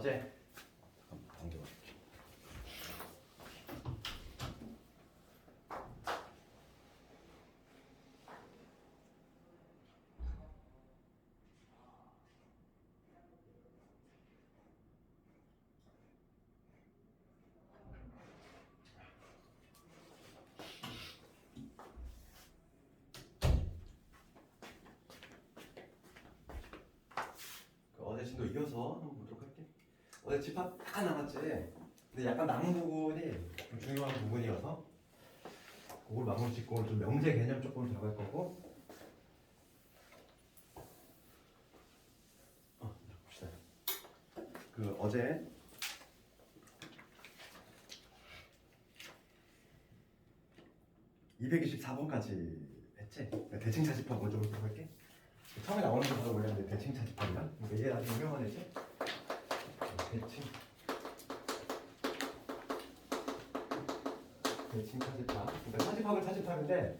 어제 잠깐만, 어제 진도 이어서 한번 보도록 할게. 어제 집합 딱 남았지. 근데 약간 남은 부분이 좀 중요한 부분이어서 그걸 마무리 짓고 좀 명제 개념 조금 들어갈 거고. 봅시다. 그 어제 (224번까지) 했지. 대칭차 집합 먼저 보도록 할게. 처음에 나오는 거 바로 원래 대칭차 집합이야. 그러니까 이게 아주 유명한 애지. 대칭 차집합. 그러니까 차집합은 차집합인데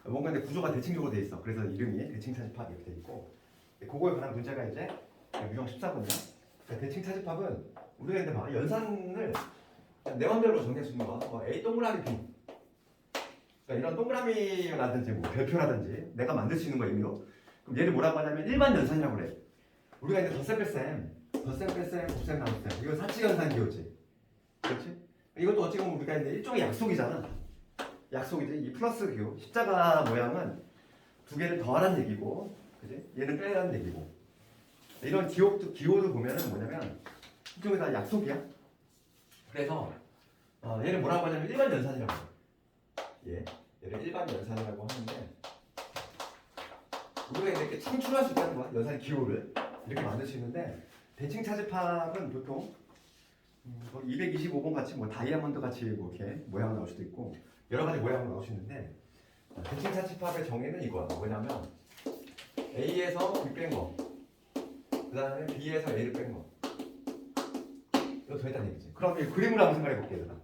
뭔가 근데 구조가 대칭적으로 돼 있어. 그래서 이름이 대칭 차집합 이렇게 돼 있고. 그거에 관한 문제가 이제 유형 14번이야. 그러니까 대칭 차집합은 우리가 근데 막 연산을 내 맘대로 정리할 수 있는 거야. A 동그라미 B. 그러니까 이런 동그라미라든지 뭐 별표라든지 내가 만들 수 있는 거 의미로. 그럼 얘를 뭐라고 하냐면 일반 연산이라고 그래. 우리가 이제 덧셈 뺄셈, 곱셈, 나눗셈. 이거 사치연산 기호지. 그렇지? 이것도 어찌 보면 우리가 이제 일종의 약속이잖아. 약속이지. 이 플러스 기호, 십자가 모양은 두 개를 더하라는 얘기고, 그지? 얘는 빼라는 얘기고. 이런 기호도 보면은 뭐냐면 일종의 다 약속이야. 그래서 얘를 뭐라고 하냐면 일반 연산이라고 해. 얘를 일반 연산이라고 하는데 우리가 이렇게 창출할 수 있다는 거야. 연산의 기호를 이렇게 만들 수 있는데 대칭 차집합은 보통 225번 같이 뭐 다이아몬드 같이 뭐 이렇게 모양 나올 수도 있고 여러 가지 모양으로 나올 수 있는데 대칭 차집합의 정의는 이거야. 뭐냐면 A에서 B 뺀 거, 그 다음에 B에서 A를 뺀 거. 이거 더 있다는 얘기지. 그럼 이 그림을 한번 생각해 볼게. 얘들아.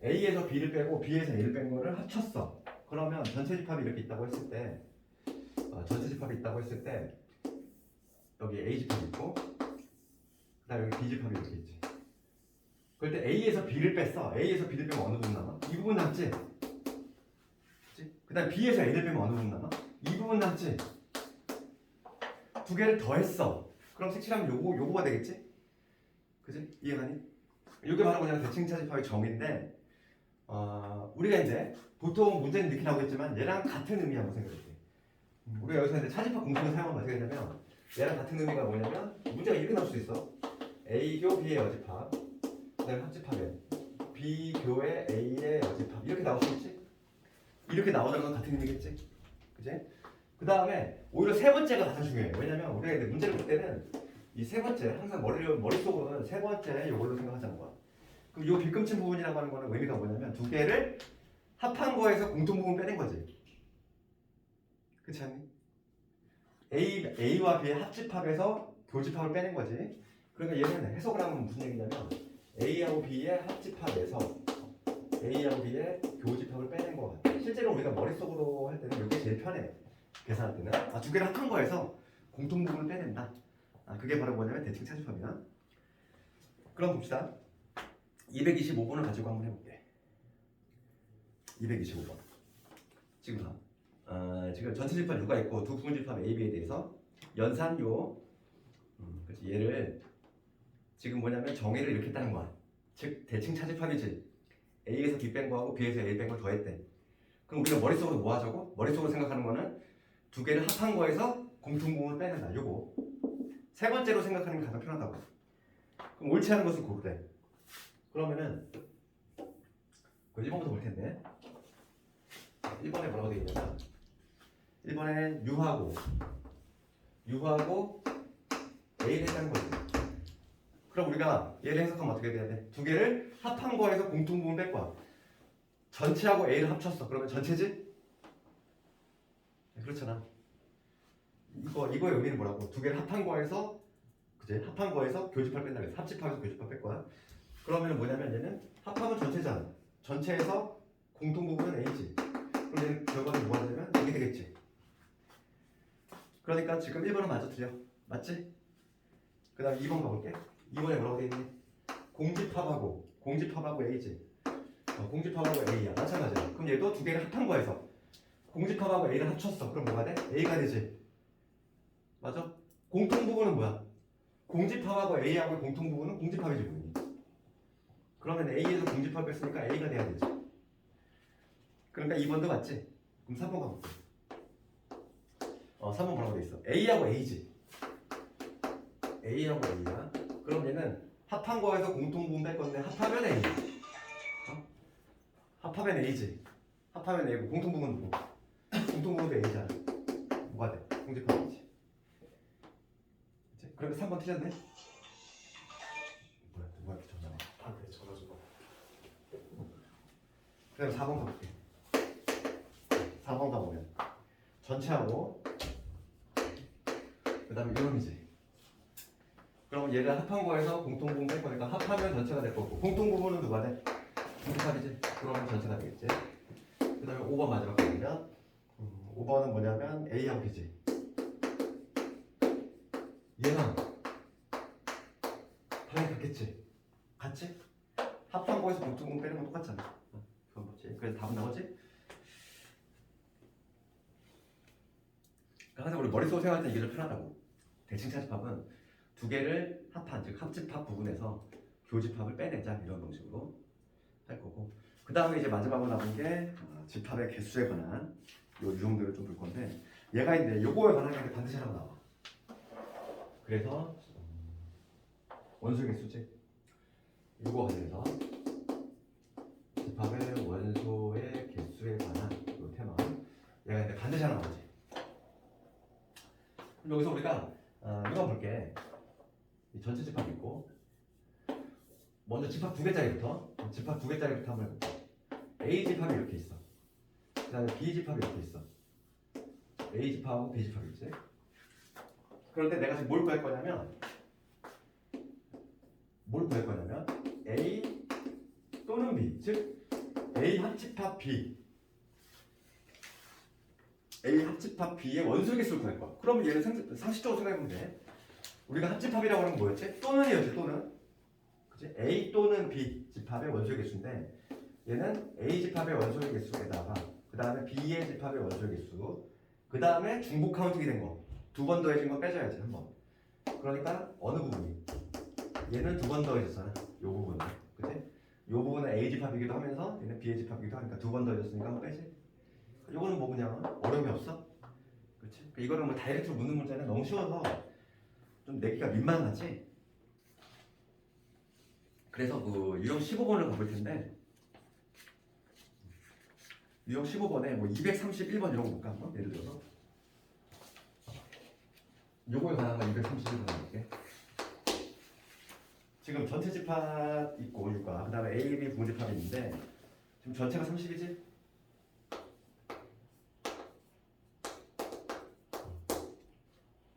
A에서 B를 빼고 B에서 A를 뺀 거를 합쳤어. 그러면 전체 집합이 이렇게 있다고 했을 때 전체 집합이 있다고 했을 때 여기 A 집합이 있고 그 다음에 여기 B 집합이 이렇게 있지. 그럴 때 A에서 B를 뺐어. A에서 B를 빼면 어느 부분 남아? 이 부분 남지? 그 다음 B에서 A를 빼면 어느 부분 남아? 이 부분 남지? 두 개를 더했어. 그럼 색칠하면 요거가 되겠지? 그지? 이해가니? 이게 바로 그냥 대칭차 집합의 정의인데 우리가 이제 보통 문제는 이렇게 나오겠지만 얘랑 같은 의미 한번 생각해볼게. 우리가 여기서 이제 차집합 공식을 사용하면 어떻게 되냐면 얘랑 같은 의미가 뭐냐면 문제가 이렇게 나올 수 있어. A교 B의 여집합, 그 다음에 합집합에 B교의 A의 여집합 이렇게 나올 수 있지? 이렇게 나오는 건 같은 의미겠지? 그지? 그 다음에 오히려 세 번째가 가장 중요해. 왜냐면 우리가 이제 문제를 볼 때는 이 세 번째 항상 머릿속으로는 세 번째 이걸로 생각하자는 거야. 그럼 이 빗금친 부분이라고 하는 거는 의미가 뭐냐면 두 개를 합한 거에서 공통 부분 빼낸 거지. 그렇지 않니? A와 B의 합집합에서 교집합을 빼낸 거지. 그러니까 얘는 해석을 하면 무슨 얘기냐면 A하고 B의 합집합에서 A하고 B의 교집합을 빼낸 거 같아. 실제로 우리가 머릿속으로 할 때는 이게 제일 편해. 계산할 때는 두 개를 합한 거에서 공통 부분을 빼낸다. 그게 바로 뭐냐면 대칭 차집합이야. 그럼 봅시다. 225번을 가지고 한번 해볼게. 225번. 지금 봐. 지금 전체 집합 U가 있고 두 부분 집합 A, B에 대해서 연산요. 그렇지. 얘를 지금 뭐냐면 정의를 이렇게 했다는 거야. 즉 대칭 차집합이지. A에서 B 뺀 거하고 B에서 A 뺀 걸 더했대. 그럼 우리가 머릿속으로 뭐 하자고? 머릿속으로 생각하는 거는 두 개를 합한 거에서 공통 부분을 빼낸다. 요거. 세 번째로 생각하는 게 가장 편하다고. 그럼 옳지 않은 것을 고르래. 그러면은 1번부터 볼 텐데 1번에 뭐라고 되어 있냐면 1번에 U하고 A를 했다는 거지. 그럼 우리가 얘를 해석하면 어떻게 돼야 돼? 두 개를 합한 거에서 공통 부분 뺄 거야. 전체하고 A를 합쳤어. 그러면 전체지? 그렇잖아. 이거의 의미는 뭐라고? 두 개를 합한 거에서 그치? 합한 거에서 교집합 뺀다 그랬어. 합집합에서 교집합 뺄 거야. 그러면 뭐냐면 얘는 합하면 전체잖아. 전체에서 공통 부분은 A지. 그럼 얘는 결과는 뭐가 되냐면 이게 되겠지. 그러니까 지금 1번은 맞아 틀려. 맞지? 그 다음 2번 가볼게. 2번에 뭐라고 돼 있니? 공집합하고 A지. 공집합하고 A야. 마찬가지야. 그럼 얘도 두 개를 합한 거에서 공집합하고 A를 합쳤어. 그럼 뭐가 돼? A가 되지. 맞아? 공통 부분은 뭐야? 공집합하고 A하고의 공통 부분은 공집합이지 부분이. 그러면 A에서 공집합을 했으니까 A가 돼야 되지. 그러니까 2번도 맞지? 그럼 3번 가볼게. 3번 뭐라고 돼 있어? A하고 A지. A하고 A야. 그럼 얘는 합한 거에서 공통 부분 뺄 건데 합하면 A. 합하면 A지. 합하면 A고 공통 부분 누구? 공통 부분도 A잖아. 뭐가 돼? 공집합이지. 그치? 그러면 3번 틀렸네? 뭐야? 누가 이렇게 전화 와? 아, 그래, 전화 좀. 그럼 4번 가볼게. 4번 가보면 전체하고 그 다음에 이놈이지. 그럼 얘를 합한 거에서 공통 부분 뺄 거니까 합하면 전체가 될 거고 공통 부분은 누가 돼? 공집합이지. 그러면 전체가 되겠지. 그 다음에 5번 마지막 거면 5번은 뭐냐면 A하고 B지. 얘랑 당연히 같겠지. 같지? 합한 거에서 공통 부분 빼는 건 똑같잖아. 그건 뭐지? 그래서 답은 나오지? 항상 우리 머릿속 생각할 때 이게 좀 편하다고. 대칭 차집합은 두 개를 합한, 즉 합집합 부분에서 교집합을 빼내자 이런 방식으로 할 거고. 그 다음에 이제 마지막으로 남은 게 집합의 개수에 관한 요 유형들을 좀 볼 건데 얘가 있는데 요거에 관한 게 반드시 하나 나와. 그래서 원소 개수지. 요거 관련해서 집합의 원소의 개수에 관한 요 테마 얘가 있는데 반드시 하나 나오지. 그럼 여기서 우리가 이거 볼게. 이 전체 집합이 있고 먼저 집합 두 개짜리부터 한번 해볼게. A 집합이 이렇게 있어. 그 다음에 B 집합이 이렇게 있어. A 집합하고 B 집합이 있지. 그런데 내가 지금 뭘 구할 거냐면 A 또는 B, 즉 A 합집합 B, A 합집합 B의 원소 개수를 구할 거야. 그러면 얘는 상식적으로 생각해보면 돼. 우리가 합집합이라고 하는 건 뭐였지? 또는이었지. 또는. 그치? A 또는 B 집합의 원소 개수인데 얘는 A 집합의 원소 개수에다가 그 다음에 B의 집합의 원소 개수 그 다음에 중복 카운팅이 된 거 두 번 더해진 거 빼줘야지 한 번. 그러니까 어느 부분이? 얘는 두 번 더해졌잖아. 요 부분은. 그치? 요 부분은 A 집합이기도 하면서 얘는 B의 집합이기도 하니까 두 번 더해졌으니까 한번 빼지. 요거는 뭐 그냥 어려움이 없어? 그치? 그러니까 이거는 뭐 다이렉트로 묻는 문제는 너무 쉬워서 좀 내기가 민망하지? 그래서 그 유형 15번을 가볼 텐데 유형 15번에 뭐 231번 이런 거 볼까 한번? 예를 들어서 요거에 관한 거 231번 해볼게. 지금 전체 집합 있고 6과 그 다음에 A, B 부분집합이 있는데 지금 전체가 30이지?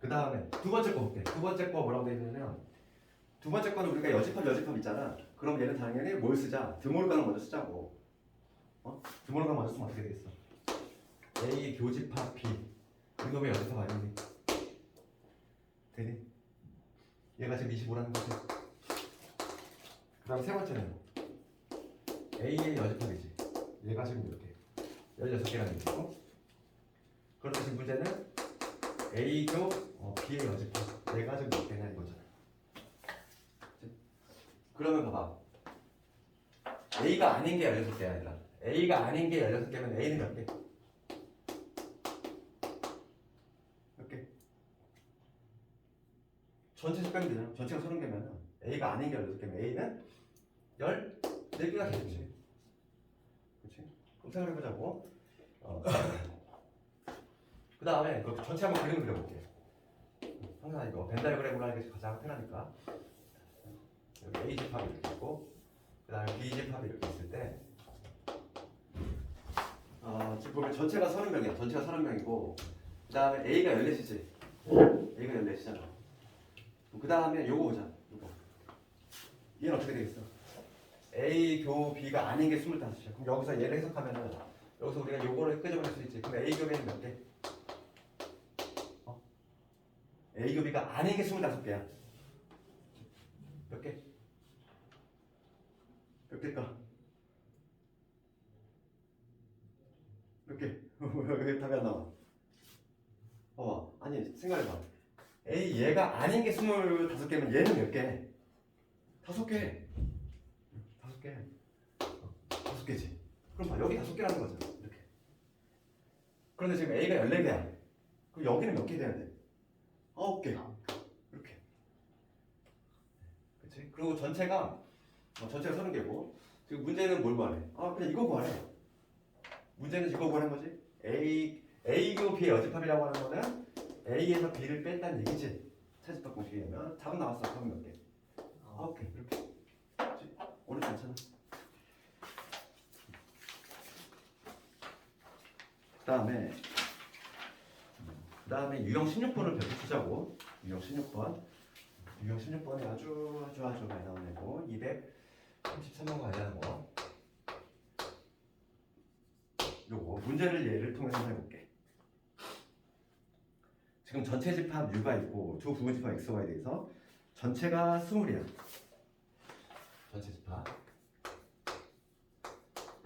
그 다음에 두 번째 거 볼게. 두 번째 거 뭐라고 되어 있냐면 두 번째 거는 우리가 여집합 있잖아. 그럼 얘는 당연히 뭘 쓰자? 드모르간을 먼저 쓰자고. 드모르간 먼저 쓰면 어떻게 되겠어? A 교집합 B 이놈의 여집합 아니니? 되니? 얘가 지금 25라는 거지. 그 다음 세 번째는 A의 여집합이지. 얘가 지금 이렇게 16개라는 얘기고. 그런데 지금 문제는 A교 B의 여집합 얘가 지금 몇 개냐 이거잖아. 그러면 봐봐. A가 아닌 게 16개야 아니라 A가 아닌 게 16개면 A는 몇 개? 몇 개? 전체에서 빼면 되잖아. 전체가 30개면 A가 아닌 게 16개면 A는 14개가 되겠지. 그렇지? 그럼 생각해보자고. 그 다음에 그 전체 한번 그림을 그려볼게. 항상 이거 벤다이어그램으로 하는 게 가장 편하니까. 여기 A 집합이 이렇게 있고 그 다음에 B 집합이 이렇게 있을 때 지금 보면 전체가 30명이야. 전체가 30명이고 그 다음에 A가 14이지. A가 14이잖아. 그 다음에 요거 보자. 요거. 얘는 어떻게 되겠어? A 교 B가 아닌 게 25이야. 그럼 여기서 얘를 해석하면은 여기서 우리가 요거를 끄집어낼 수 있지. 그럼 A 교 B는 몇 개? A 교 B가 아닌 게 25개야. 몇 개? 몇 개일까? 몇 개? 왜 답이 안 나와? 아니 생각해봐. 얘가 아닌 게 25개면 얘는 몇 개? 5개. 5개. 5개지. 그럼 봐, 여기 5개라는 거죠. 이렇게. 그런데 지금 A가 14개야. 그럼 여기는 몇 개 돼야 돼? 9개. 이렇게. 그치? 그리고 전체가 30개고, 지금 문제는 뭘 구하래? 그냥 이거 구하래. 문제는 이거 구하는 거지. A교 B의 여집합이라고 하는 거는 A에서 B를 뺀다는 얘기지. 차집합 공식이면 답은 나왔어. 답은 몇 개? 9개. 이렇게. 그치? 오늘 괜찮아. 그 다음에 유형 16번을 배워 주자고. 유형 16번. 유형 16번이 아주 많이 나오는 거. 233번 관련한 거. 요거 문제를 예를 통해서 해볼게. 지금 전체 집합 U가 있고 두 부분 집합 X, Y에 대해서 전체가 20이야. 전체 집합.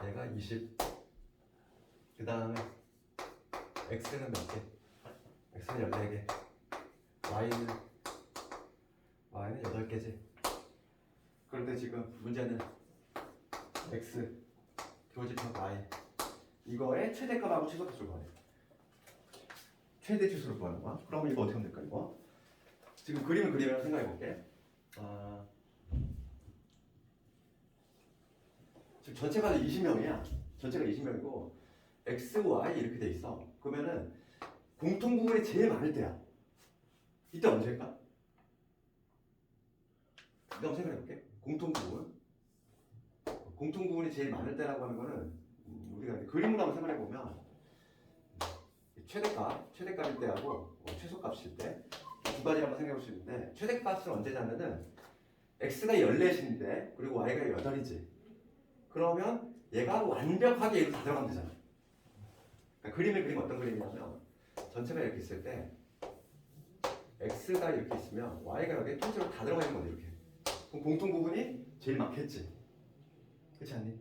얘가 20. 그 다음에 X는 몇 개? X는 14개. Y는 8개지. 그런데 지금 문제는 X 교집합 Y 이거의 최대값하고 최소값을 구하래. 최대 치수를 구하는 거야. 그러면 이거 어떻게 하면 될까? 이거 지금 그림을 그리면 생각해 볼게. 지금 전체가 20명이야. 전체가 20명이고 X, Y 이렇게 돼 있어. 그러면은 공통 부분이 제일 많을 때야. 이때 언제일까? 내가 한번 생각해 볼게. 공통 부분이 제일 많을 때라고 하는 거는 우리가 그림으로 한번 생각해 보면 최대값일 때하고 최소값일 때 두 가지를 한번 생각해 볼 수 있는데 최대값은 언제냐면은 X가 14인데 그리고 Y가 8이지. 그러면 얘가 완벽하게 얘로 다 들어가면 되잖아. 그러니까 그림을 그리면 어떤 그림이냐면 전체가 이렇게 있을 때 X가 이렇게 있으면 Y가 여기에 통째로 다 들어가 있는 거지 이렇게. 그럼 공통 부분이 제일 많겠지. 그렇지 않니?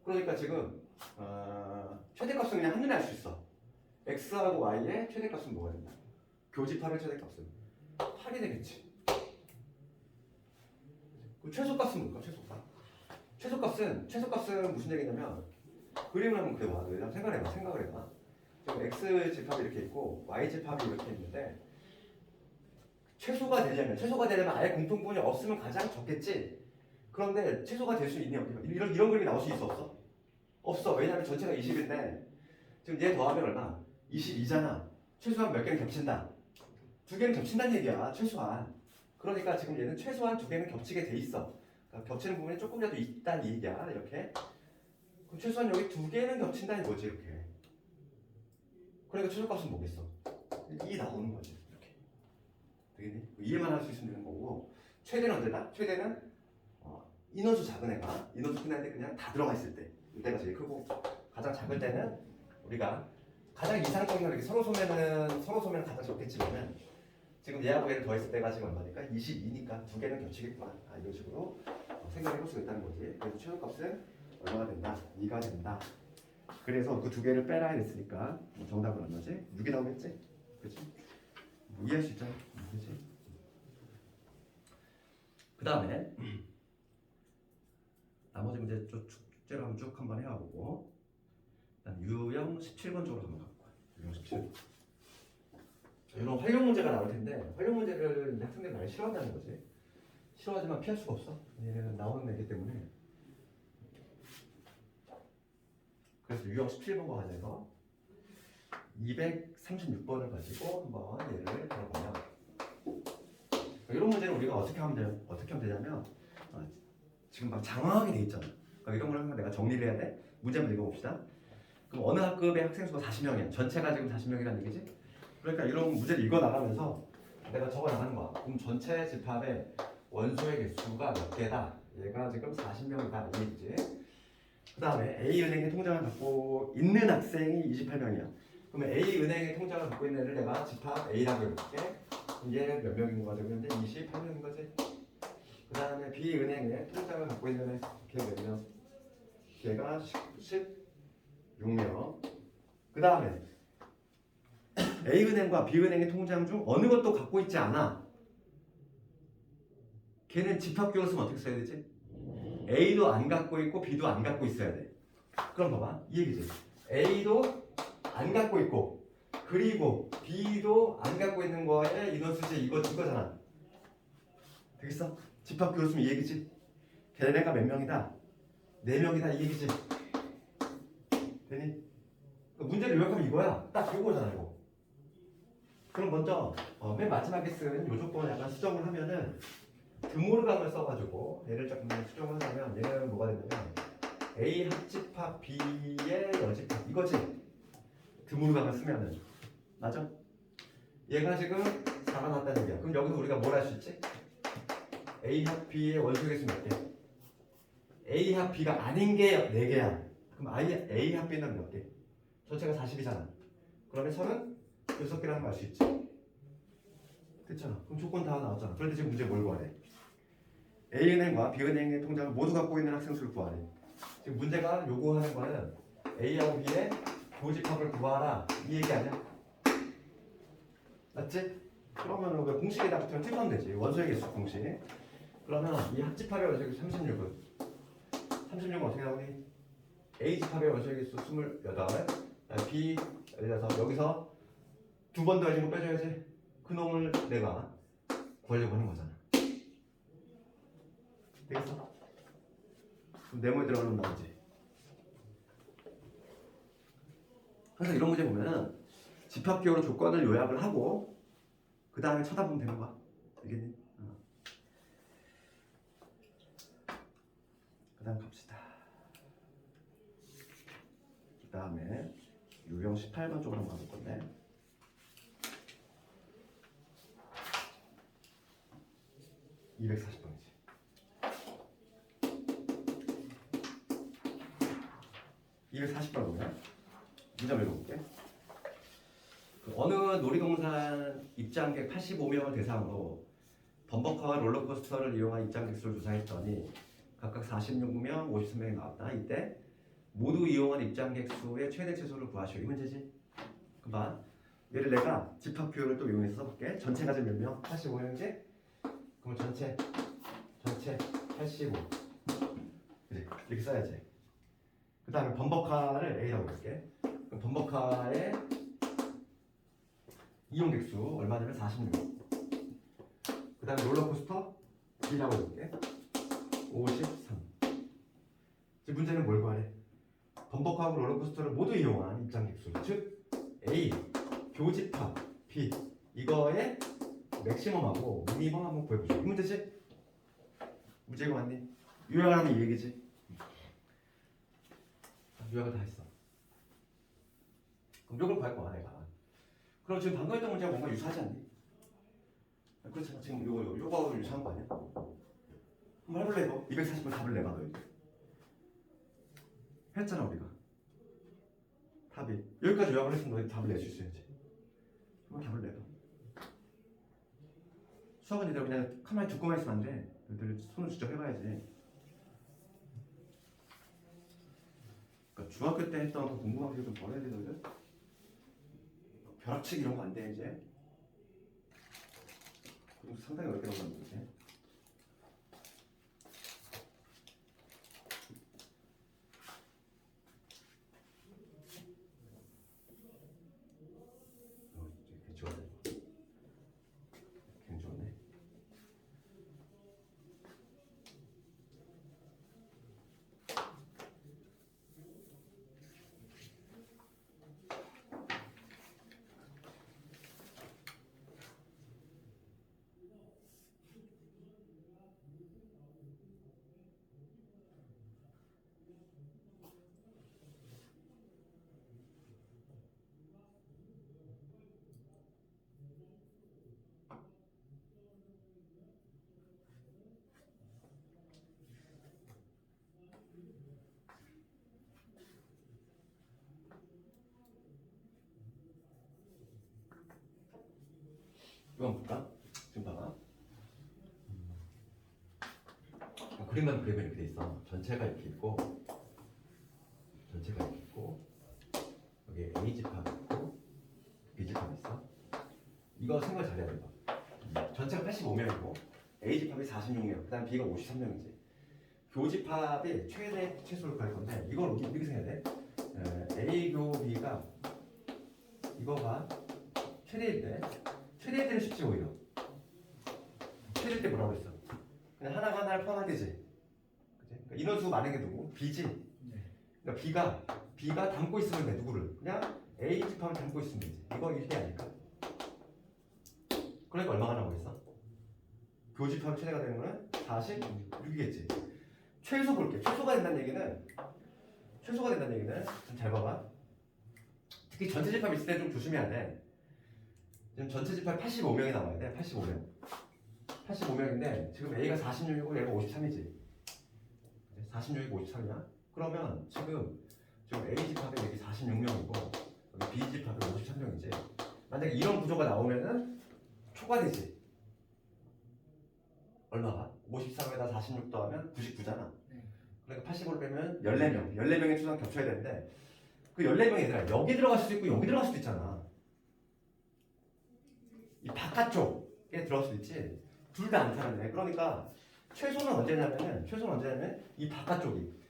그러니까 지금 최대값은 그냥 한눈에 알 수 있어. X하고 Y의 최대값은 뭐가 된다? 교집합의 최대값은 8이 되겠지. 그 최소값은 뭘까? 최소값은 무슨 얘기냐면 그림을 한번 그려봐. 생각을 해봐. 지금 X 집합이 이렇게 있고 Y 집합이 이렇게 있는데 최소가 되려면 아예 공통분이 없으면 가장 적겠지. 그런데 최소가 될 수 있냐? 이런 그림이 나올 수 있어 없어? 없어. 왜냐하면 전체가 20인데 지금 얘 더하면 얼마? 22잖아. 최소한 몇 개는 겹친다. 2개는 겹친다는 얘기야. 최소한. 그러니까 지금 얘는 최소한 2개는 겹치게 돼 있어. 그러니까 겹치는 부분이 조금이라도 있다는 얘기야. 이렇게. 그럼 최소한 여기 2개는 겹친다는 거지 이렇게. 그러니까 최소값은 뭐겠어? 이 나오는 거지. 이렇게. 되겠니? 이해만 할 수 있으면 되는 거고. 최대는 언제다? 최대는 인원수 작은 애가 인원수 큰 애인데 그냥 다 들어가 있을 때 이때가 제일 크고 가장 작을 때는 우리가 가장 이상적인 건 이렇게 서로 소면 가장 적겠지만 지금 얘하고 얘를 더했을 때가 지금 얼마니까? 22니까 2개는 겹치겠구나. 이런 식으로 생각해 볼 수 있다는 거지. 그래서 최소값은 얼마가 된다? 2가 된다. 그래서 그 2개를 빼라 했으니까 정답은 얼마지? 6이 나오겠지? 그렇지? 이해할 수 있잖아. 그렇지? 그 다음에 나머지 문제 숙제로 한번 쭉 한번 해와보고 유형 17번 쪽으로 한번 가볼까. 유형 17. 이런 활용 문제가 나올 텐데 활용 문제를 학생들이 많이 싫어한다는 거지. 싫어하지만 피할 수가 없어. 얘는 나오는 애기 때문에. 그래서 유형 17번과 관련해서 236번을 가지고 한번 예를 들어보면 이런 문제는 우리가 어떻게 하면 되냐면 지금 막 장황하게 돼 있잖아. 그러니까 이런 걸 항상 내가 정리를 해야 돼. 문제 한번 읽어봅시다. 그럼 어느 학급의 학생 수가 40명이야. 전체가 지금 40명이라는 얘기지? 그러니까 이런 문제를 읽어 나가면서 내가 적어 나가는 거야. 그럼 전체 집합의 원소의 개수가 몇 개다? 얘가 지금 40명이다. 이 얘기지. 그 다음에 A은행의 통장을 갖고 있는 학생이 28명이야. 그러면 A은행의 통장을 갖고 있는 애를 내가 집합 A라고 해볼게. 그럼 얘는 몇 명인 거지? 근데 28명인 거지. B은행에 통장을 갖고 있는 걔 몇 명? 걔가 16명. 그 다음에 A은행과 B은행의 통장 중 어느 것도 갖고 있지 않아. 걔는 집합규어로 쓰면 어떻게 써야 되지? A도 안 갖고 있고 B도 안 갖고 있어야 돼. 그럼 봐봐. 이 얘기지. A도 안 갖고 있고 그리고 B도 안 갖고 있는 거에 인원수지 이거잖아. 되겠어? 집합규어로 쓰면 이 얘기지. 걔네가 몇 명이다? 4명이다 이 얘기지. 되니? 문제를 요약하면 이거야. 딱 이거잖아 이거. 그럼 먼저 맨 마지막에 쓴 요 조건을 약간 수정을 하면은 드모르감을 써가지고 얘를 조금 수정을 하면 얘는 뭐가 되냐면 A 합집합 B의 여집합 이거지. 드모르감을 쓰면은 맞아? 얘가 지금 4가 났다는 얘기야. 그럼 여기서 우리가 뭘 할 수 있지? A 합 B의 원소개수 몇 개? A 합 B가 아닌 게 4개야. 그럼 A 합 B는 몇 개? 전체가 40이잖아. 그러면 36개라는 걸 알 수 있지. 됐잖아. 그럼 조건 다 나왔잖아. 그런데 지금 문제 뭘 구하래? A은행과 B은행의 통장을 모두 갖고 있는 학생 수를 구하래. 지금 문제가 요구하는 거는 A하고 B의 교집합을 구하라 이 얘기 아니야? 맞지? 그러면 그 공식에다 붙으면 찍으면 되지. 원소의 개수 공식. 그러면 이 합집합의 원소의 개수 36은 어떻게 나오니? A집합의 원소의 개수 28, B 16. 여기서 2번 더해진 거 빼줘야지. 그 놈을 내가 구하려고 하는 거잖아. 되겠어? 그럼 네모에 들어가면 나오지. 항상 이런 문제 보면은 집합기호로 조건을 요약을 하고 그 다음에 쳐다보면 되는 거야. 알겠니? 그 다음 갑시다. 그 다음에 유형 18번 쪽으로 가볼 건데 240번이지. 240번 보면 문장 읽어볼게. 어느 놀이동산 입장객 85명을 대상으로 범버카와 롤러코스터를 이용한 입장객 수를 조사했더니 각각 46명, 53명이 나왔다. 이때 모두 이용한 입장객 수의 최대 최소를 구하시오. 이 문제지. 그만. 얘를 내가 집합규어를 또 이용해서 써볼게. 전체가 지금 몇 명? 85명이지? 그럼 전체 85. 그래, 이렇게 써야지. 그 다음에 범버카를 A라고 볼게. 그럼 범버카의 이용객 수 얼마냐면 46. 그 다음에 롤러코스터 B라고 볼게. 53. 지금 문제는 뭘 구하래? 범버카하고 롤러코스터를 모두 이용한 입장객 수. 즉 A 교집합 B 이거의 맥시멈하고 미니멈 한번 구해보죠. 이 문제지? 문제가 맞니? 요약을 하면 이 얘기지. 요약을 다 했어. 그럼 요걸 구할 거야 내가. 그럼 지금 방금 했던 문제가 뭔가 유사하지 않니? 그렇잖아. 지금 요거하고 유사한 거 아니야? 한번 해볼래 이거? 240번 답을 내봐 너 이제. 했잖아 우리가. 답이 여기까지 요약을 했으면 너 답을 낼 수 있어야지. 한번 답을 내봐. 수학은 니들 그냥 가만히 듣고만 있으면 안 돼. 너희들 손을 직접 해봐야지. 그러니까 중학교 때 했던 그 공부 방식을 좀 버려야 돼 너희들. 벼락치기 이런 거 안 돼 이제. 그럼 상당히 어렵게 나온다는 거지. 이렇게 지워야 돼. 굉장히 좋네. 이거 한번 볼까? 지금 봐봐. 그림만 그리면 이렇게 돼 있어. 전체가 이렇게 있고, 전체가 이렇게 있고, 여기 A 집합 있고, B 집합 있어. 이거 생각 잘해야 된다. 전체가 85명이고, A 집합이 46명, 그다음 B가 53명이지. 교집합이 최대 최소를 구할 건데, 이걸 이렇게 생각해야 돼. A 교 B가 이거가 최대일 때, 최대일 때는 쉽지 오히려. 최대일 때 뭐라고 했어? 그냥 하나가 하나를 포함하면 되지. 그치? 그러니까 인원수 많은 게 누구? B지. 그러니까 B가 담고 있으면 돼. 누구를? 그냥 A 집합을 담고 있으면 되지. 이거 1대 아닐까? 그러니까 얼마가 나오고 있어? 교집합 최대가 되는 거는 46이겠지. 최소 볼게. 최소가 된다는 얘기는 좀 잘 봐봐. 특히 전체 집합 있을 때 좀 조심해야 돼. 지금 전체 집합 85명이 나와야 돼. 85명. 85명인데 지금 A가 46이고 얘가 53이지. 46이고 53이야. 그러면 지금 A 집합에 여기 46명이고 여기 B 집합에 53명이지. 만약에 이런 구조가 나오면은 초과되지. 얼마가? 53에다 46 더하면 99잖아. 그러니까 85를 빼면 14명. 14명의 수랑 겹쳐야 되는데 그 14명이 얘들아 여기 들어갈 수도 있고 여기 들어갈 수도 있잖아. 이 바깥쪽에 들어갈 수도 있지. 둘 다 안 타는데. 그러니까 최소는 언제냐면 이 바깥쪽이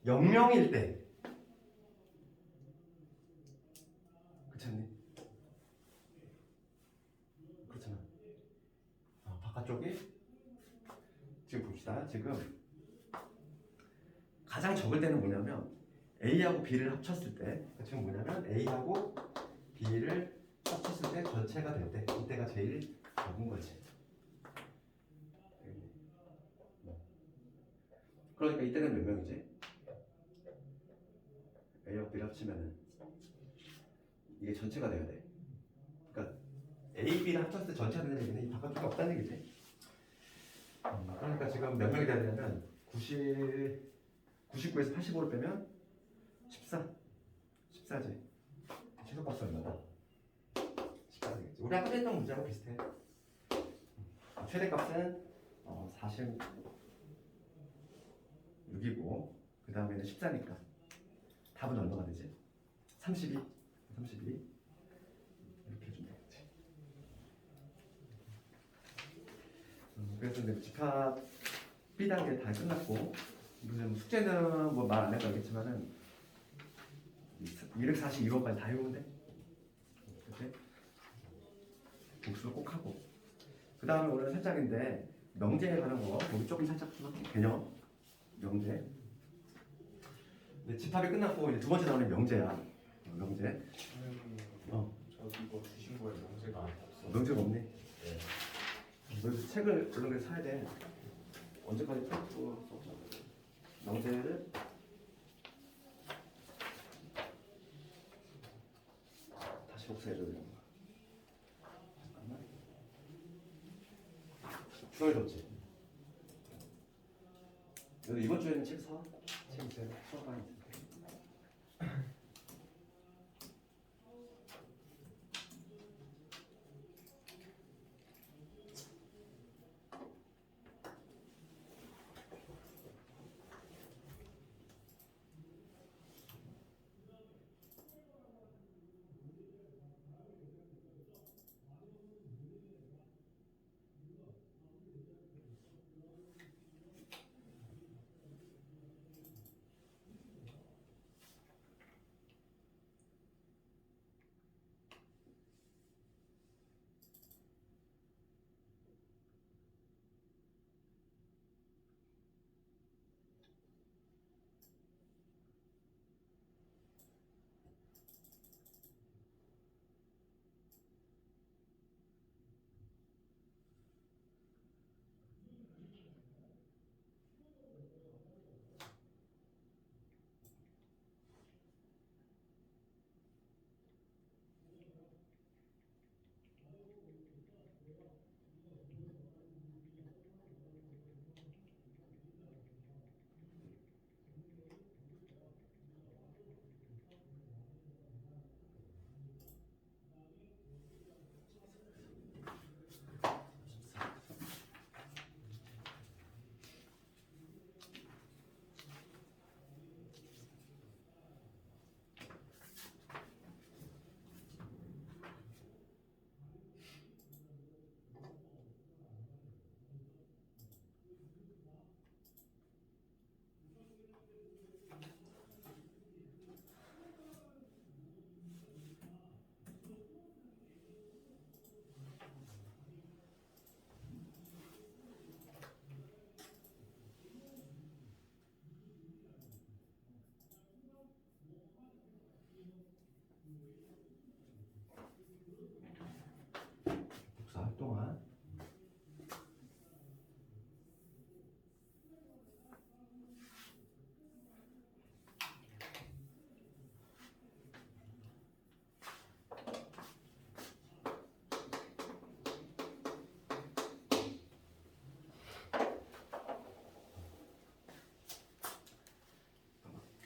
0명일 때. 그렇지? 그렇잖아. 바깥쪽이 지금 봅시다. 지금 가장 적을 때는 뭐냐면 A하고 B를 합쳤을 때 지금 뭐냐면 A하고 B를 합쳤을 때 전체가 될 때 이때가 제일 적은 거지. 그러니까 이때는 몇 명이지? A하고 B를 합치면은 이게 전체가 돼야 돼. 그러니까 A, B를 합쳤을 때 전체가 되는 얘기는 이 바깥쪽이 없다는 얘기지. 그러니까 지금 몇 명이 돼야 되냐면 99에서 85를 빼면 14지. 최소값은 얼마다? 14지. 우리 아까 했던 문제하고 비슷해. 최대값은 46이고 그 다음에는 14니까 답은 얼마가 되지? 32 이렇게 해주면 되겠지. 그래서 이제 집합 B 단계 다 끝났고 무슨 숙제는 뭐 말 안 해도 알겠지만은 242번까지 다 해오면 돼. 그치? 복수를 꼭 하고 그 다음에 오늘 살짝인데 명제에 관한 거 우리 조금 살짝 개념 명제. 근데 집합이 끝났고 이제 두 번째 나오는 명제야. 명제. 저 이거 주신 거에 명제가 없어. 명제가 없니? 네. 너 책을 얼른 사야 돼. 언제까지 또 명제를 다시 복사해줘야 되는 거야. 잠깐만. 주어졌지. 너 이번 주에는 책 사? 책 이제 수업 많이 돼.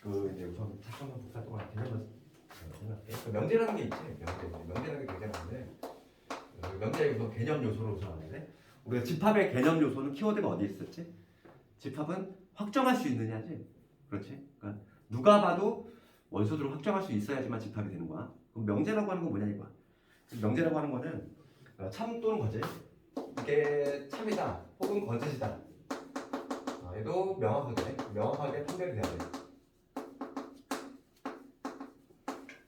그 이제 우선 사건과 복사 동안 개념을 생각해. 그 명제라는 게 있지. 명제라는 게 굉장히 많은데 명제의 우선 개념 요소로 우선 하는데 우리가 집합의 개념 요소는 키워드가 어디 있었지? 집합은 확정할 수 있느냐지. 그렇지? 그러니까 누가 봐도 원소들을 확정할 수 있어야지만 집합이 되는 거야. 그럼 명제라고 하는 건 뭐냐 이거야. 명제라고 하는 거는 참 또는 거짓. 이게 참이다 혹은 거짓이다. 얘도 명확하게 판별이 돼야 돼.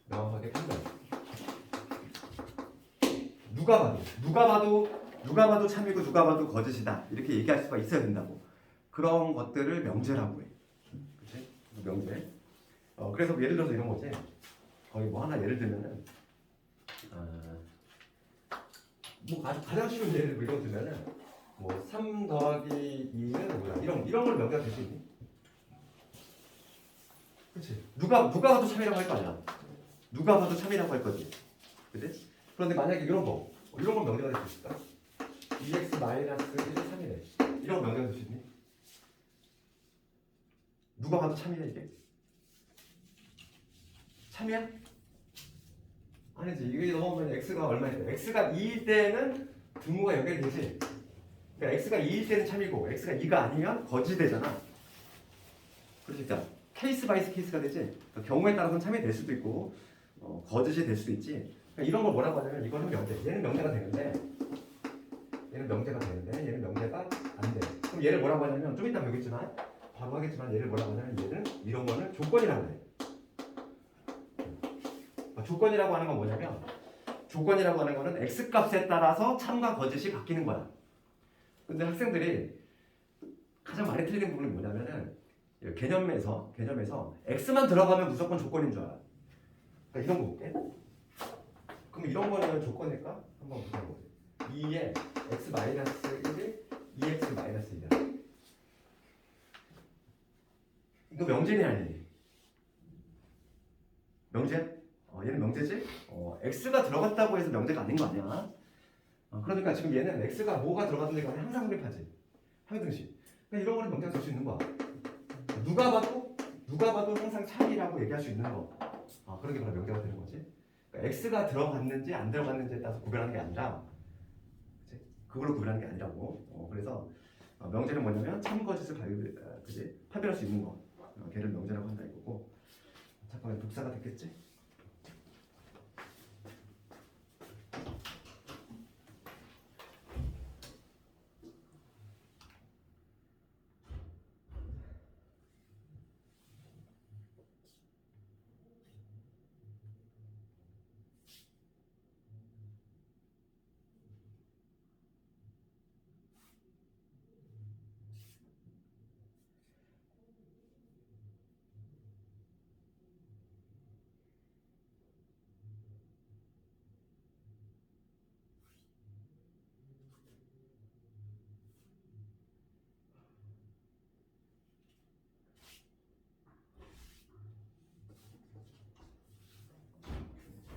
명확하게 판별. 누가 봐도 참이고 누가 봐도 거짓이다. 이렇게 얘기할 수가 있어야 된다고. 그런 것들을 명제라고 해. 그렇지? 명제. 그래서 예를 들어서 이런 거지. 거의 뭐 하나 예를 들면은 뭐 가장 쉬운 예를 뭐 이런 거 들면은 뭐 3 더하기 2는 뭐야? 이런 걸 명제가 될 수 있니? 그렇지? 누가 봐도 참이라고 할 거 아니야. 누가 봐도 참이라고 할 거지. 그치? 그런데 만약에 이런 건 명제가 될 수 있을까? 2x 마이너스 1이 3이래. 이런 거 명제가 될 수 있니? 누가 봐도 참이야 이게? 참이야? 아니지. 이게 넘어가면 x가 얼마일 때? x가 2일 때는 등호가 연결이 되지. 그러니까 x가 2일 때는 참이고 x가 2가 아니면 거짓이 되잖아. 그러니까 케이스 바이 케이스가 되지. 그러니까 경우에 따라서는 참이 될 수도 있고 거짓이 될 수도 있지. 그러니까 이런 걸 뭐라고 하냐면 이거는 명제. 얘는 명제가 되는데 얘는 명제가 안 돼. 그럼 얘를 뭐라고 하냐면 좀 이따 배우겠지만 바로 하겠지만 얘를 뭐라고 하냐면 얘는 이런 거는 조건이라고 해. 조건이라고 하는 건 뭐냐면 조건이라고 하는 거는 x 값에 따라서 참과 거짓이 바뀌는 거야. 근데 학생들이 가장 많이 틀리는 부분이 뭐냐면은 개념에서 x만 들어가면 무조건 조건인 줄 알아. 그러니까 이런 거 볼게. 그럼 이런 거는 조건일까? 한번 보자. 2에 x 마이너스 1이 2x 마이너스 1이야. 이거 명제니 아니니? 명제야? 얘는 명제지? x가 들어갔다고 해서 명제가 아닌 거 아니야? 그러니까 지금 얘는 x가 뭐가 들어갔는지 간에 항상 성립하지. 항등식. 그러니까 이런 거는 명제가 될 수 있는 거야. 누가 봐도 항상 참이라고 얘기할 수 있는 거. 그런 게 바로 명제가 되는 거지. 그러니까 x가 들어갔는지 안 들어갔는지에 따라서 구별하는 게 아니라, 그치? 그걸로 구별하는 게 아니라고. 그래서 명제는 뭐냐면 참 거짓을 판별할 수 있는 거. 걔를 명제라고 한다 이거고. 잠깐만 복사가 됐겠지?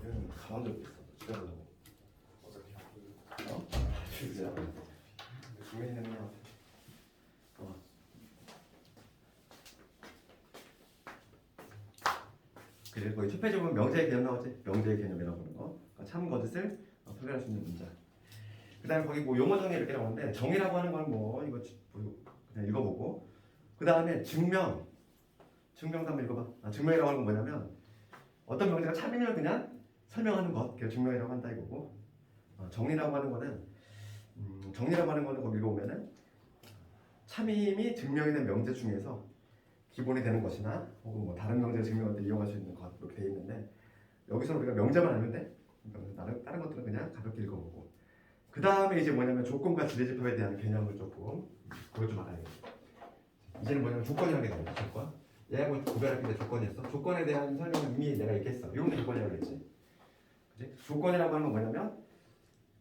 얘는 가만히 있어. 기다려고. 진짜. 주민이는 그래 거기 첫 페이지 보면 명제의 개념 나오지. 명제의 개념이라고 하는 거. 참 거짓을 판별할 수 있는 문자. 그다음에 거기 뭐 용어 정리 이렇게 나오는데 정의라고 하는 건 뭐 이거 그냥 읽어보고 그다음에 증명도 한번 읽어봐. 증명이라고 하는 건 뭐냐면 어떤 명제가 참인을 그냥 설명하는 것. 그게 증명이라고 한다 이거고. 정리라고 하는 거는 거기 읽어보면은 참임이 증명이 된 명제 중에서 기본이 되는 것이나 혹은 뭐 다른 명제를 증명할 때 이용할 수 있는 것 이렇게 돼 있는데 여기서 우리가 명제만 알면 돼. 다른 것들은 그냥 가볍게 읽어보고 그 다음에 이제 뭐냐면 조건과 지대집합에 대한 개념을 조금 그걸 좀 알아야 돼. 이제는 뭐냐면 조건이라는 게 나오죠. 조건. 얘하고 구별할 때 조건이었어. 조건에 대한 설명은 이미 내가 얘기했어. 이런 게 조건이라고 했지. 그치? 조건이라고 하는 건 뭐냐면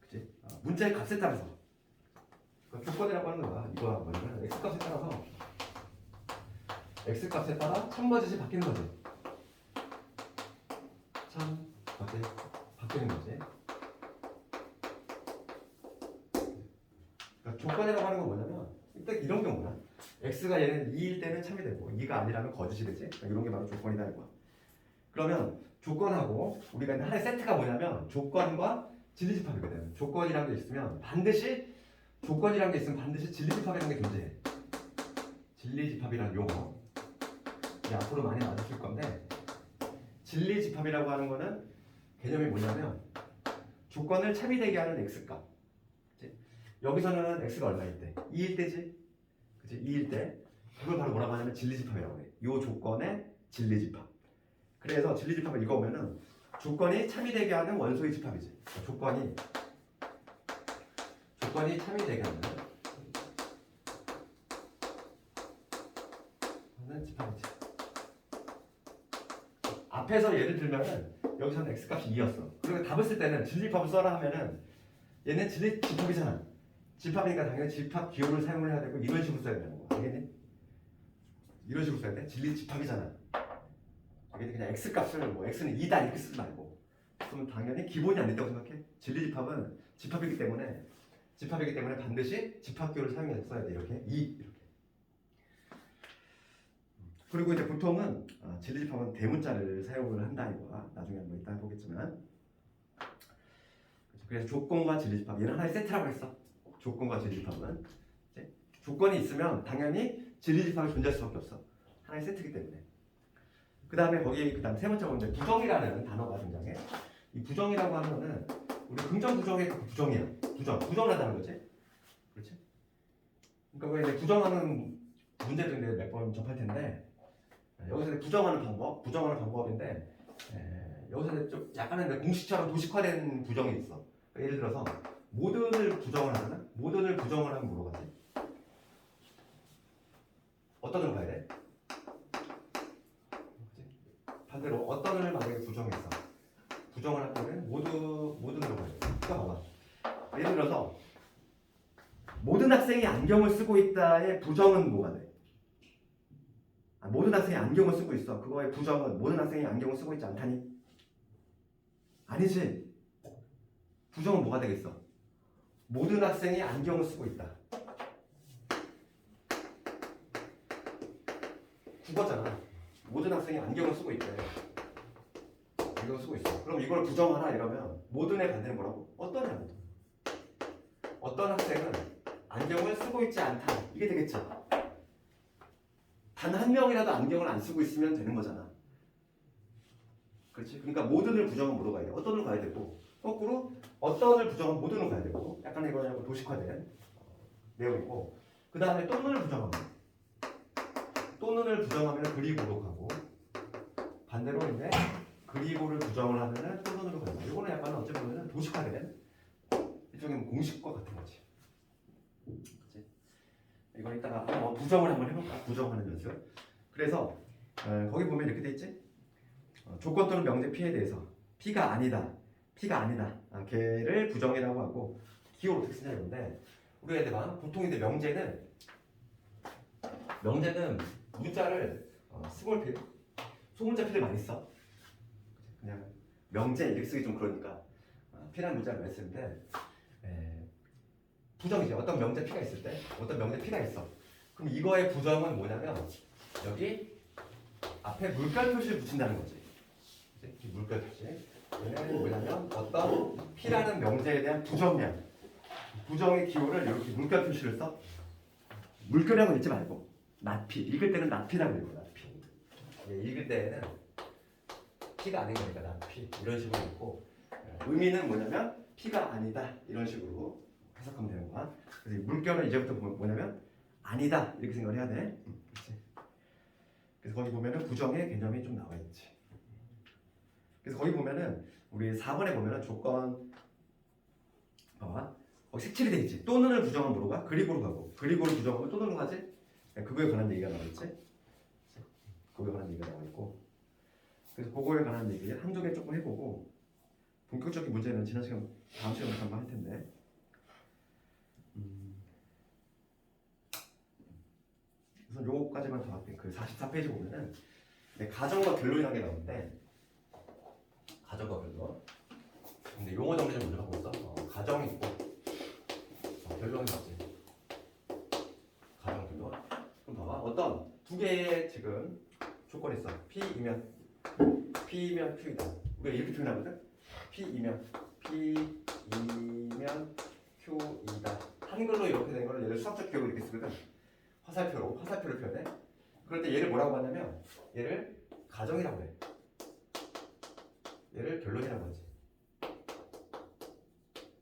그치? 문자의 값에 따라서 그러니까 조건이라고 하는 거야. 이거 뭐냐면 x 값에 따라 참거짓이 바뀌는 거지. 참 거짓 바뀌는 거지. 그러니까 조건이라고 하는 건 뭐냐면 일단 이런 경우나 x가 얘는 2일 때는 참이 되고 2가 아니라면 거짓이 되지. 이런 게 바로 조건이다 이거야. 그러면 조건하고 우리가 이제 하나의 세트가 뭐냐면 조건과 진리집합이거든. 조건이라는 게 있으면 반드시 조건이라는 게 있으면 반드시 진리집합이라는 게 존재해. 진리집합이라는 용어. 이제 앞으로 많이 나와줄 건데 진리집합이라고 하는 거는 개념이 뭐냐면 조건을 참이되게 하는 x값. 그치? 여기서는 x가 얼마일 때? 2일 때지. 그치? 2일 때. 그걸 바로 뭐라고 하냐면 진리집합이라고 해. 이 조건의 진리집합. 그래서 진리집합을 읽어보면은 조건이 참이되게 하는 원소의 집합이지. 그러니까 조건이 참이되게 하는 집합이지. 앞에서 예를 들면은 여기서는 x값이 2였어. 그리고 답을 쓸 때는 진리집합을 써라 하면은 얘는 진리집합이잖아. 집합이니까 당연히 집합 기호를 사용을 해야 되고 이런 식으로 써야 되는 거야. 알겠니? 이런 식으로 써야 돼. 진리집합이잖아. 그냥 x값을 뭐 x는 2다 이렇게 쓰지 말고 그러면 당연히 기본이 안 된다고 생각해. 진리집합은 집합이기 때문에 반드시 집합기호를 사용해서 써야 돼. 이렇게 2 이렇게. 그리고 이제 보통은 진리집합은 대문자를 사용을 한다 이거야. 나중에 한번 이따 해보겠지만. 그래서 조건과 진리집합 얘는 하나의 세트라고 했어. 조건과 진리집합은 조건이 있으면 당연히 진리집합이 존재할 수밖에 없어. 하나의 세트이기 때문에. 그 다음에 거기 그다음 세 번째 보면 부정이라는 단어가 등장해. 이 부정이라고 하는 거는 우리 긍정 부정의 그 부정이야. 부정을 한다는 거지. 그렇지? 그러니까 이제 부정하는 문제도 이제 몇 번 접할 텐데 여기서 부정하는 방법인데 여기서 이제 좀 약간은 공식처럼 도식화된 부정이 있어. 그러니까 예를 들어서 모든을 부정을 하잖아. 모든을 부정을 하면 뭐로 가지? 어떤 걸 봐야 돼? 반대로 어떤 을 만약에 부정했어. 부정을 할 때는 모든으로 봐야 돼. 그러니까 봐봐. 예를 들어서 모든 학생이 안경을 쓰고 있다의 부정은 뭐가 돼? 모든 학생이 안경을 쓰고 있어. 그거의 부정은 모든 학생이 안경을 쓰고 있지 않다니? 아니지. 부정은 뭐가 되겠어? 모든 학생이 안경을 쓰고 있다. 국어잖아. 모든 학생이 안경을 쓰고 있대. 안경을 쓰고 있어. 그럼 이걸 부정하라 이러면 모든의 반대는 뭐라고? 어떠냐? 어떤 학생은 안경을 쓰고 있지 않다. 이게 되겠죠. 단 한 명이라도 안경을 안 쓰고 있으면 되는 거잖아. 그렇지? 그러니까 모든을 부정은 뭐로 가야 돼? 어떤을 가야 되고 거꾸로 어떤을 부정은 모든을 가야 되고 약간 이거는 도식화된 내용이고 그 다음에 또는을 부정하면 그리고로 가고 반대로 이제 그리고를 부정을 하면은 또는으로 가고 이거는 약간 어찌 보면 도식화된 일종의 공식과 같은 거지. 그치? 이건 이따가 부정을 한번 해볼까? 부정하는 연습. 그래서 거기 보면 이렇게 돼 있지? 조건 또는 명제 P에 대해서 P가 아니다. 걔를 부정이라고 하고 기호로 어떻게 쓰냐 이건데 우리가 이제 보통 이제 명제는 문자를 스몰 P, 소문자 P를 많이 써. 그냥 명제 이렇게 쓰기 좀 그러니까 P라는 문자를 많이 쓰는데 부정이지. 어떤 명제 P가 있을 때 어떤 명제 P가 있어. 그럼 이거의 부정은 뭐냐면 여기 앞에 물결 표시를 붙인다는 거지. 물결 표시. 얘는 뭐냐면 어떤 P라는 명제에 대한 부정의 기호를 이렇게 물결 표시를 써. 물결이라고 읽지 말고 낫피. 읽을 때는 낫피라고 읽어. 낫피. 읽을 때는 P가 아닌 거니까 낫피 이런 식으로 읽고 의미는 뭐냐면 P가 아니다 이런 식으로 해석하면 되는 거야. 그래서 물결은 이제부터 뭐냐면 아니다 이렇게 생각을 해야 돼. 그렇지? 그래서 거기 보면은 부정의 개념이 좀 나와 있지. 그래서 거기 보면은 우리 4번에 보면은 조건 봐봐. 거기 색칠이 돼 있지. 또는을 부정하면 뭐로 가? 그리고로 가고 그리고를 부정하면 또는으로 가지. 그거에 관한 얘기가 나와 있지. 그거에 관한 얘기가 나와 있고. 그래서 그거에 관한 얘기 한두 개 조금 해보고 본격적인 문제는 다음 시간에 한번 할 텐데. 우선 요거까지만 더 할게. 그 44페이지 보면은 가정과 결론이라는 게 나오는데 가정과 결론. 근데 용어 정리 좀 먼저 하고 있어. 가정이 있고 결론이 있지. 어떤 두 개의 지금 조건이 있어. P이면 Q이다. 우리가 이렇게 표현하거든. P이면 Q이다. 한글로 이렇게 된 거를 얘를 수학적 기억으로 이렇게 쓰거든. 화살표를 표현해. 그럴 때 얘를 뭐라고 하냐면 얘를 가정이라고 해. 얘를 결론이라고 하지.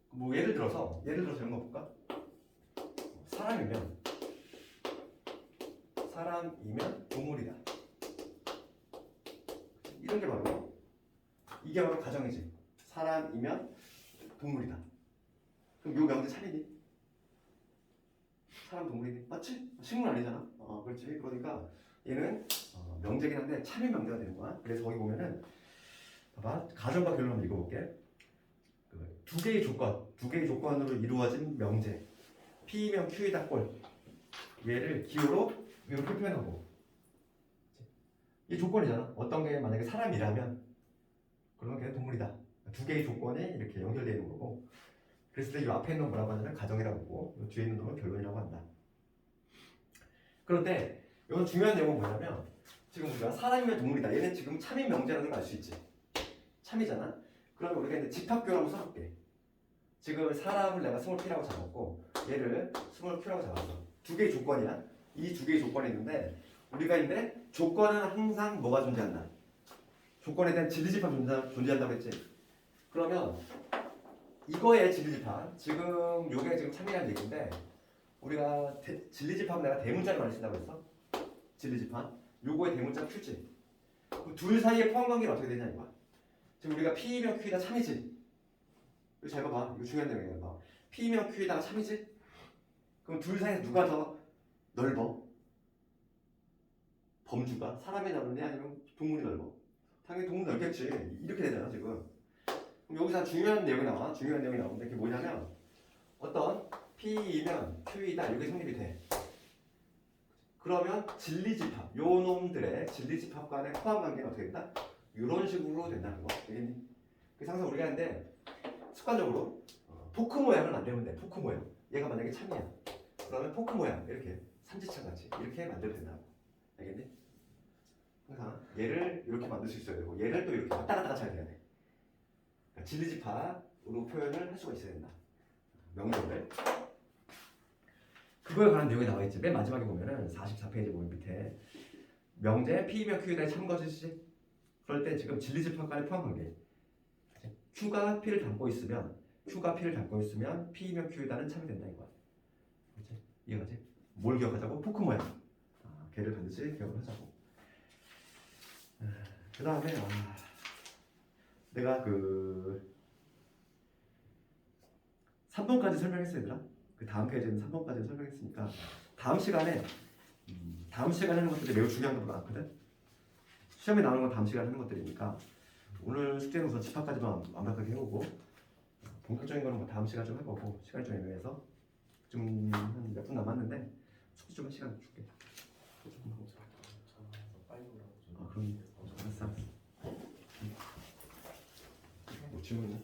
뭐 예를 들어서 이런 거 볼까? 사람이면 동물이다. 이런 게 바로 이게 바로 가정이지. 사람이면 동물이다. 그럼 요 명제 참이니? 사람 동물이니? 맞지? 식물 아니잖아. 그렇지. 그러니까 얘는 명제긴 한데 참인 명제가 되는 거야. 그래서 거기 보면은 봐봐. 가정과 결론 한번 읽어볼게. 두 개의 조건으로 이루어진 명제. P이면 Q이다 꼴. 얘를 기호로 이렇게 표현하고. 이 조건이잖아. 어떤 게 만약에 사람이라면 그러면 걔는 동물이다. 두 개의 조건이 이렇게 연결되어 있는 거고. 그랬을 때 이 앞에 있는 건 뭐라고 하냐면 가정이라고 하고 이 뒤에 있는 건 결론이라고 한다. 그런데 이건 중요한 내용은 뭐냐면 지금 우리가 사람이면 동물이다. 얘는 지금 참인 명제라는 걸 알 수 있지. 참이잖아. 그러면 우리가 이제 집합교를 한번 써볼게. 지금 사람을 내가 스몰 p라고 잡았고 얘를 스몰 q라고 잡았어. 두 개의 조건이야. 이 두 개의 조건이 있는데 우리가 이제 조건은 항상 뭐가 존재한다. 조건에 대한 진리집합 존재한다고 했지. 그러면 이거의 진리집합 지금 요게 지금 참이라는 얘기인데 우리가 진리집합은 내가 대문자를 많이 쓴다고 했어. 진리집합 요거의 대문자 q지. 그럼 둘 사이의 포함관계는 어떻게 되냐 이거야. 지금 우리가 P이면 Q이다 참이지. 이거 잘 봐봐. 이거 중요한 내용이야. 봐. P이면 Q이다가 참이지. 그럼 둘 사이에 누가 더 넓어? 범주가 사람이 넓냐 아니면 동물이 넓어? 당연히 동물이 넓겠지. 이렇게 되잖아 지금. 그럼 여기서 중요한 내용이 나와. 중요한 내용이 나오는데 그게 뭐냐면 어떤 P이면 Q이다 이게 성립이 돼. 그러면 진리집합 요 놈들의 진리집합 간의 포함관계는 어떻게 된다? 이런 식으로 된다는 거. 되겠니? 그래서 항상 우리가 하는데 습관적으로 포크 모양을 만들면 돼. 포크 모양. 얘가 만약에 참이야. 그러면 포크 모양 이렇게 삼지창 같이 이렇게 만들면 된다고. 알겠니? 항상 얘를 이렇게 만들 수 있어야 되고 얘를 또 이렇게 왔다 갔다 잘 돼야 돼. 그러니까 진리집합으로 표현을 할 수가 있어야 된다. 명제를. 그거에 관한 내용이 나와 있지. 맨 마지막에 보면은 44페이지 보면 밑에 명제 P이면 Q에 대해 참것이지. 그럴 때 지금 진리집합 간의 포함관계. Q가 P를 담고 있으면 P이면 Q이다는 참이 된다 이거야. 그렇지? 이해가지? 뭘 기억하자고? 포크 모양. 걔를 반드시 기억을 하자고. 그 다음에 내가 3번까지 설명했어 얘들아. 그 다음 페이지는 3번까지 설명했으니까 다음 시간에 하는 것들이 매우 중요한 것도 많거든. 시험에 나오는 건 다음 시간에 하는 것들이니까 오늘 숙제는 우선 집합까지만 완벽하게 해오고 본격적인 거는 뭐 다음 시간 좀 해보고 시간이 좀 애매해서 좀 한 몇 분 남았는데 숙제 좀 한 시간 줄게. 조금 하고 빨리 오라고. 그럼 알았어. 뭐 질문 있나?